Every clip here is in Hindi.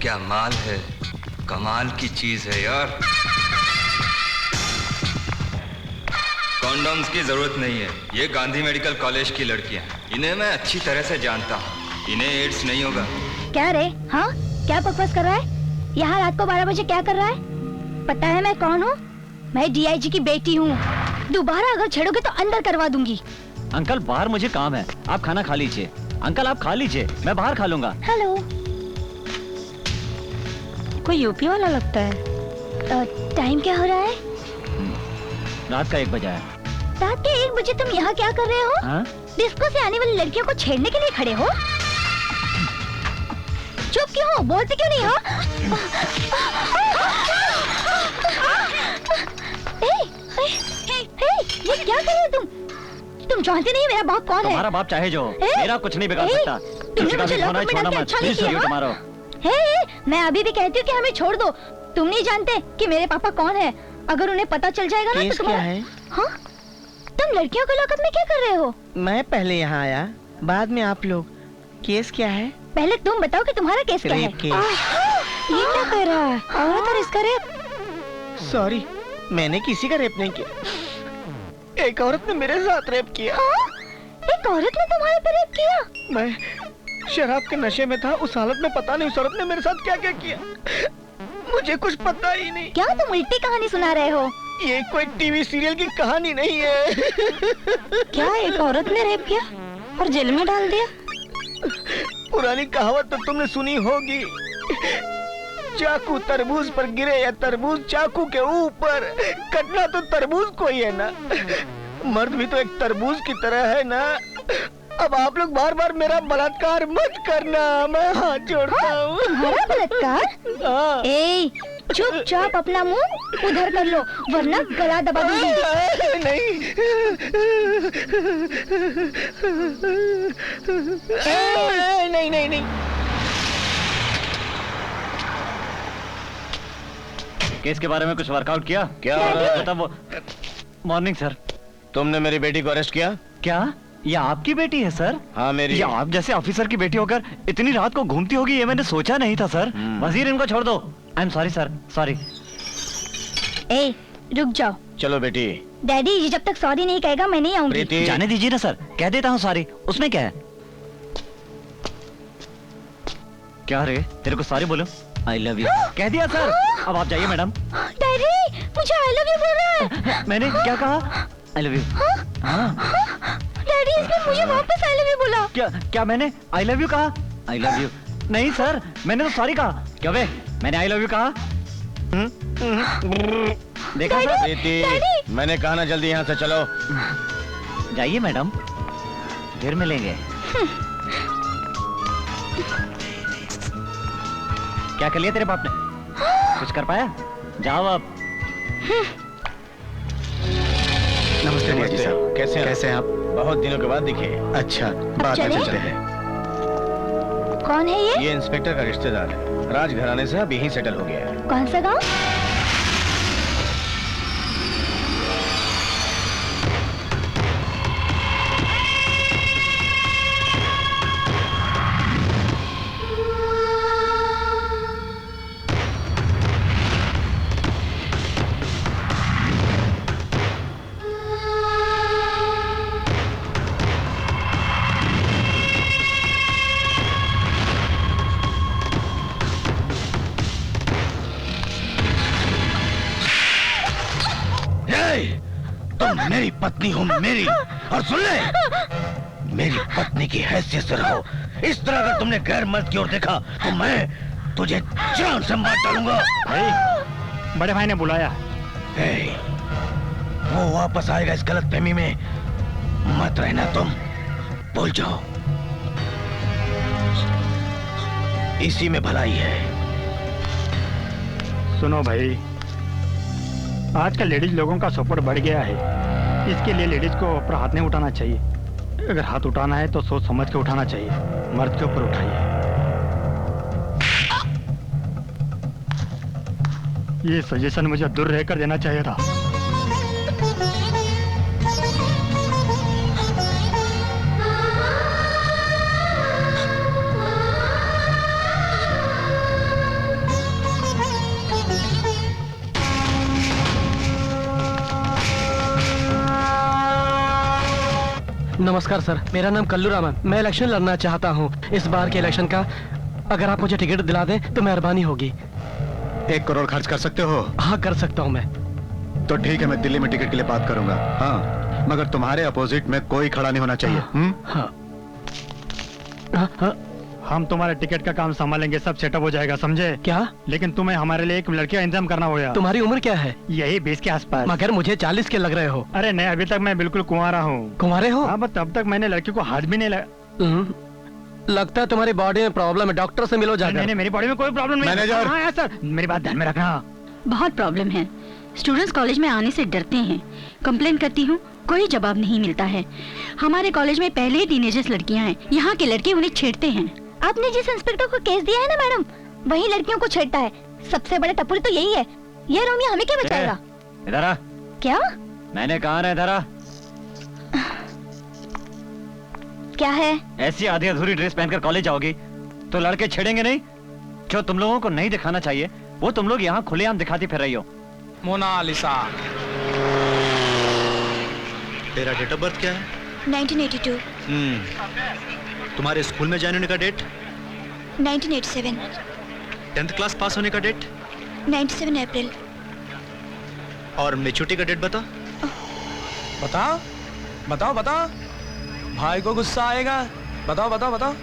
क्या माल है, कमाल की चीज है यार। कॉन्डोम्स की जरूरत नहीं है। ये गांधी मेडिकल कॉलेज की लड़कियां, इन्हें मैं अच्छी तरह से जानता हूँ, इन्हें एड्स नहीं होगा। क्या रे? हाँ, क्या बकवास कर रहा है? यहाँ रात को 12 बजे क्या कर रहा है? पता है मैं कौन हूँ? मैं डीआईजी की बेटी हूँ। दोबारा अगर छेड़ोगे तो अंदर करवा दूंगी। अंकल बाहर मुझे काम है, आप खाना खा लीजिए। अंकल आप खा लीजिए, मैं बाहर खा लूंगा। हेलो। कोई यूपी वाला लगता है। टाइम क्या हो रहा है? रात का 1 बजा है। रात के 1 बजे तुम यहाँ क्या कर रहे हो? हाँ? डिस्को से आने वाली लड़कियों को छेड़ने के लिए खड़े हो? चुप क्यों हो? बोलते क्यों नहीं हो? ये क्या कर रहे हो तुम? तुम जानते नहीं मेरा बाप कौन है? तुम्हारा बाप चाहे जो, मेरा कुछ नहीं बिगाड़ सकता। तुमने मुझे लॉकअप में डाल के अच्छा नहीं किया। मैं अभी भी कहती हूँ कि हमें छोड़ दो। तुम नहीं जानते कि मेरे पापा कौन है। अगर उन्हें पता चल जाएगा ना तो तुम्हारा... हाँ? तुम लड़कियों के लॉकअप में क्या कर रहे हो? मैं पहले यहाँ आया, बाद में आप लोग। केस क्या है? पहले तुम बताओ कि तुम्हारा केस क्या है? ये क्या कर रहा है? औरत और इसका रेप? सॉरी, मैंने किसी का रेप नहीं किया। एक औरत ने मेरे साथ रेप किया। हाँ? एक औरत ने तुम्हारे पे रेप किया? मैं शराब के नशे में था। उस हालत में पता नहीं उस औरत ने मेरे साथ क्या क्या किया, मुझे कुछ पता ही नहीं। क्या तुम उल्टी कहानी सुना रहे हो? ये कोई टीवी सीरियल की कहानी नहीं है। क्या एक औरत ने रेप किया और जेल में डाल दिया? पुरानी कहावत तो तुमने सुनी होगी, चाकू तरबूज पर गिरे या तरबूज चाकू के ऊपर, कटना तो तरबूज को ही है ना। मर्द भी तो एक तरबूज की तरह है ना। अब आप लोग बार बार मेरा बलात्कार मत करना, मैं हाथ जोड़ता हूँ। तुम्हारा बलात्कार? हाँ। ए, चुपचाप अपना मुंह उधर कर लो वरना गला दबा दूंगी। नहीं। नहीं नहीं नहीं। केस के बारे में कुछ वर्कआउट किया? क्या? मतलब वो... मॉर्निंग सर। तुमने मेरी बेटी को अरेस्ट किया? क्या ये आपकी बेटी है सर? हाँ मेरी। ये आप जैसे ऑफिसर की बेटी होकर इतनी रात को घूमती होगी ये मैंने सोचा नहीं था सर। वजीर इनको छोड़ दो। I am sorry sir, sorry. ए, रुक जाओ। चलो बेटी। डैडी ये जब तक सॉरी नहीं कहेगा मैं नहीं आऊंगी। जाने दीजिए ना सर, कह देता हूँ सॉरी, उसमें क्या है? क्या रे, तेरे को सॉरी बोलो? आई लव यू कह दिया सर। अब आप जाइए मैडम। डैडी मुझे आई लव यू बोल रहा है। मैंने क्या कहा? I love you. डैडी इसने मुझे वापस आई लव यू बोला। क्या मैंने आई लव यू कहा? आई लव यू नहीं सर, मैंने तो सॉरी कहा। क्या बे, मैंने आई लव यू कहा? देखा सर? बेटी मैंने कहा ना, जल्दी यहाँ से चलो। जाइए मैडम, फिर मिलेंगे। क्या कर लिया तेरे बाप ने? कुछ कर पाया? जाओ अब। नमस्ते डीआईजी साहब, कैसे हैं आप? बहुत दिनों के बाद दिखे। अच्छा, बात में चलते हैं। कौन है ये? ये इंस्पेक्टर का रिश्तेदार है, राजघराने से अब यहीं सेटल हो गया है। कौन सा गाँव? तुम मेरी पत्नी हो, मेरी, और सुन ले, मेरी पत्नी की हैसियत से रहो। इस तरह अगर तुमने गैर मर्द की ओर देखा तो मैं तुझे जान से मार डालूंगा। बड़े भाई ने बुलाया। वो वापस आएगा इस गलतफहमी में मत रहना, तुम भूल जाओ, इसी में भलाई है। सुनो भाई, आजकल लेडीज लोगों का सपोर्ट बढ़ गया है, इसके लिए लेडीज को ऊपर हाथ नहीं उठाना चाहिए। अगर हाथ उठाना है तो सोच समझ के उठाना चाहिए, मर्द के ऊपर उठाइए। ये सजेशन मुझे दूर रहकर देना चाहिए था। नमस्कार सर, मेरा नाम कल्लू रामन। मैं इलेक्शन लड़ना चाहता हूँ। इस बार के इलेक्शन का अगर आप मुझे टिकट दिला दें तो मेहरबानी होगी। 1 करोड़ खर्च कर सकते हो? हाँ, कर सकता हूँ मैं। तो ठीक है, मैं दिल्ली में टिकट के लिए बात करूंगा। हाँ, मगर तुम्हारे अपोजिट में कोई खड़ा नहीं होना चाहिए। हाँ। हाँ, हाँ। हम तुम्हारे टिकट का काम संभालेंगे, सब सेटअप हो जाएगा, समझे? क्या? लेकिन तुम्हें हमारे लिए एक लड़की का इंतजाम करना होगा। तुम्हारी उम्र क्या है? यही 20 के आसपास। मगर मुझे 40 के लग रहे हो। अरे नहीं, अभी तक मैं बिल्कुल कुंवारा हूँ। कुंवारे हो? हाँ, बस तब तक मैंने लड़की को हाथ भी नहीं लगा। लगता है तुम्हारी बॉडी में प्रॉब्लम है, डॉक्टर से मिलो जाकर। नहीं, मेरी बॉडी में कोई प्रॉब्लम नहीं। मैनेजर। हाँ सर, मेरी बात ध्यान में रखना। बहुत प्रॉब्लम है। स्टूडेंट्स कॉलेज में आने से डरते हैं। कंप्लेन करती हूँ, कोई जवाब नहीं मिलता है। हमारे कॉलेज में पहले ही टीनेजर्स लड़कियाँ हैं। यहाँ के लड़के उन्हें छेड़ते हैं। आपने जिस इंस्पेक्टर को केस दिया है ना मैडम, वही लड़कियों को छेड़ता है। सबसे बड़े टपुरी तो यही है। ये रोमिया हमें क्या बचाएगा? इधर आ। क्या? मैंने कहा ना, इधर आ। क्या है? ऐसी आधी अधूरी ड्रेस पहनकर कॉलेज आओगी तो लड़के छेड़ेंगे नहीं? जो तुम लोगों को नहीं दिखाना चाहिए वो तुम लोग यहाँ खुलेआम दिखाती फिर रही हो। मोनालिसा। तेरा डेट ऑफ बर्थ क्या है? 1982, तुम्हारे स्कूल में ज्वाइन होने का डेट? 1987, 10th क्लास पास होने का डेट? 97 अप्रैल। और मेच्योरिटी का डेट बता। बताओ बताओ बताओ, भाई को गुस्सा आएगा। बताओ बताओ बताओ,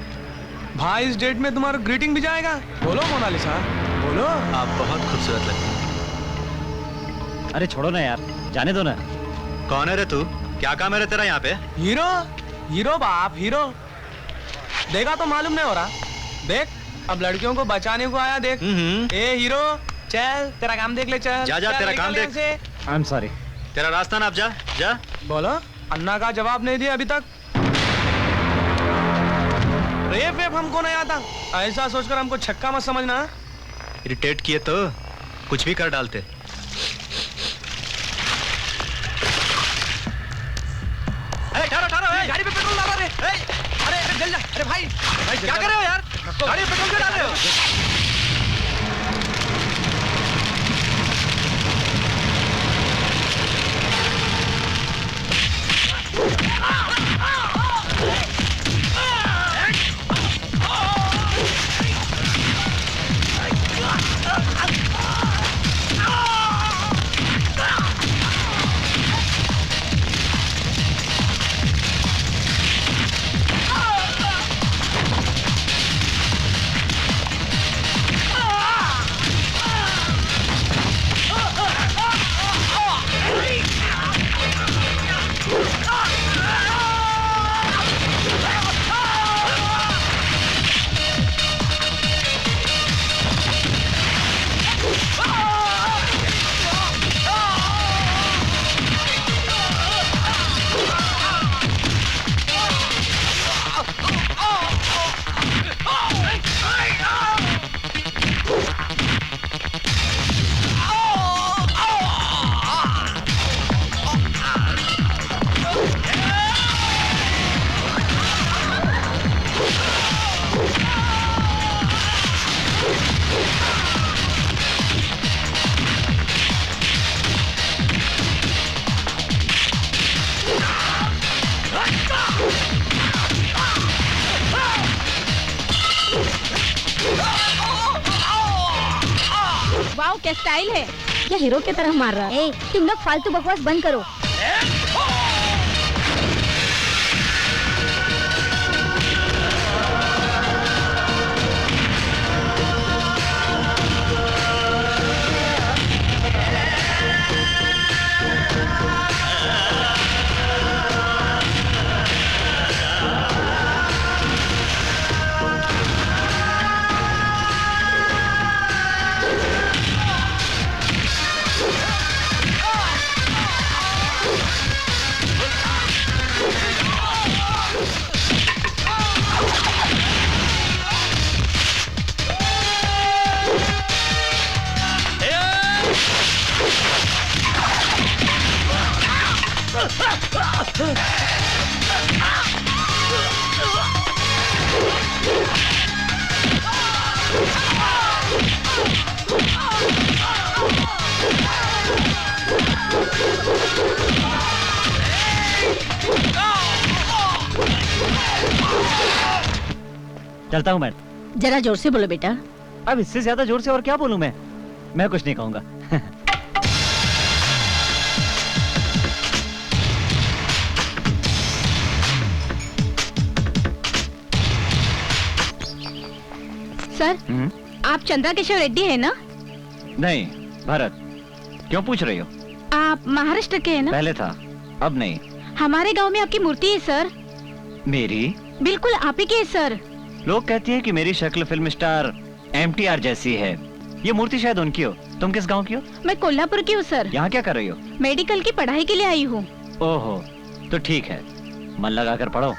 भाई इस डेट में तुम्हारा ग्रीटिंग भी जाएगा। बोलो मोनालिसा, बोलो। आप बहुत खूबसूरत लगती हैं। अरे छोड़ो ना यार, जाने दो ना। कौन है रे तू? क्या काम है रे तेरा यहाँ पे? हीरो, हीरो बाप, हीरो। देखा तो मालूम नहीं हो रहा। देख, अब लड़कियों को बचाने को आया। देख, ए हीरो, चल तेरा काम देख ले। चल जा जा, चल, तेरा निकल काम यहाँ देख। से। आई एम सॉरी। तेरा रास्ता ना, आप जा जा। बोलो। अन्ना का जवाब नहीं दिया अभी तक। रेप वेप हमको नहीं आता, ऐसा सोचकर हमको छक्का मत समझना। इरिटेट किए तो कुछ भी कर डालते। गाड़ी पे पेट्रोल डालो रे। अरे जल जा। अरे भाई क्या कर रहे हो यार? गाड़ी पे पेट्रोल क्यों डाल रहे हो? वाओ, क्या स्टाइल है। क्या हीरो की तरह मार रहा है? तुम लोग फालतू बकवास बंद करो। चलता हूँ मैं। जरा जोर से बोलो बेटा। अब इससे ज्यादा जोर से और क्या बोलूं मैं कुछ नहीं कहूंगा। सर, आप चंद्रा केशव रेड्डी है ना? नहीं, भरत। क्यों पूछ रही हो? आप महाराष्ट्र के हैं ना? पहले था, अब नहीं। हमारे गांव में आपकी मूर्ति है सर। मेरी? बिल्कुल आप ही की है सर। लोग कहती हैं कि मेरी शक्ल फिल्म स्टार MTR जैसी है। ये मूर्ति शायद उनकी हो। तुम किस गांव की हो? मैं कोल्हापुर की हूँ सर। यहाँ क्या कर रही हो? मेडिकल की पढ़ाई के लिए आई हूँ। ओहो, तो ठीक है, मन लगा कर पढ़ो।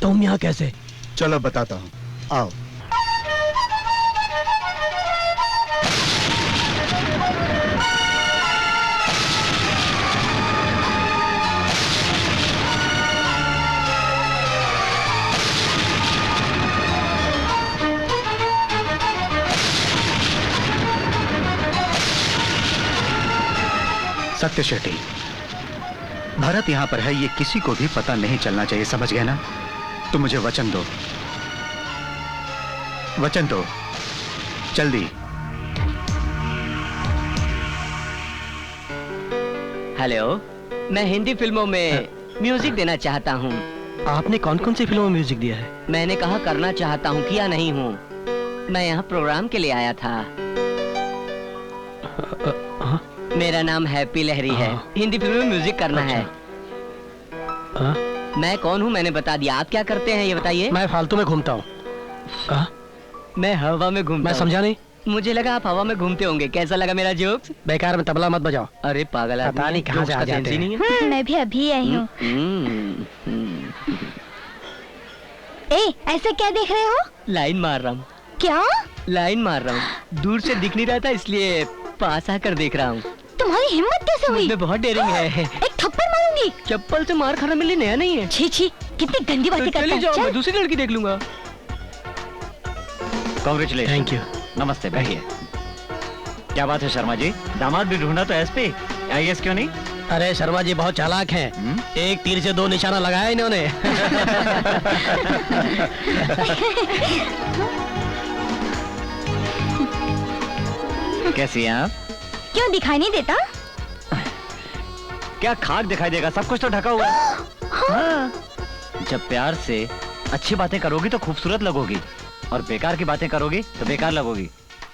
तुम यहाँ कैसे? चलो बताता हूँ, आओ। सत्य शेट्टी, भरत यहाँ पर है, ये किसी को भी पता नहीं चलना चाहिए, समझ गए ना? तुम मुझे वचन दो, वचन दो, जल्दी। हेलो, मैं हिंदी फिल्मों में म्यूजिक देना चाहता हूँ। आपने कौन कौन सी फिल्मों में म्यूजिक दिया है? मैंने कहा करना चाहता हूँ, किया नहीं हूँ। मैं यहाँ प्रोग्राम के लिए आया था। मेरा नाम हैप्पी लहरी है। हिंदी फिल्म में म्यूजिक करना है। मैं कौन हूँ मैंने बता दिया। आप क्या करते हैं ये बताइए। मैं फालतू में घूमता हूँ। मैं हवा में घूमता। मैं समझा नहीं। मुझे लगा आप हवा में घूमते होंगे। कैसा लगा मेरा जोक्स? बेकार में तबला मत बजाओ। अरे पागल आदमी, पता नहीं कहाँ से आ जाते हैं। मैं भी अभी आई हूँ। ए, ऐसे क्या देख रहे हो? लाइन मार रहा हूँ। क्या? लाइन मार रहा हूँ। दूर से दिख नहीं रहा था इसलिए पास आकर देख रहा हूँ। तुम्हारी हिम्मत कैसे हुई? मुझमें बहुत डेयरिंग है। एक थप्पड़ मारूंगी। चप्पल से मार खाना मेरे लिए नया नहीं है। छी छी, कितनी गंदी बातें करता है। चल, मैं दूसरी लड़की देख लूंगा। कांग्रेचुलेशन। Thank you. नमस्ते, बैठिए। क्या बात है शर्मा जी, दामाद भी ढूंढा तो SP IAS क्यों नहीं? अरे शर्मा जी बहुत चालाक हैं। एक तीर से दो निशाना लगाया इन्होंने। कैसी हैं आप? क्यों दिखाई नहीं देता? क्या खाक दिखाई देगा, सब कुछ तो ढका हुआ है। हाँ। जब प्यार से अच्छी बातें करोगी तो खूबसूरत लगोगी और बेकार की बातें करोगी तो बेकार लगोगी।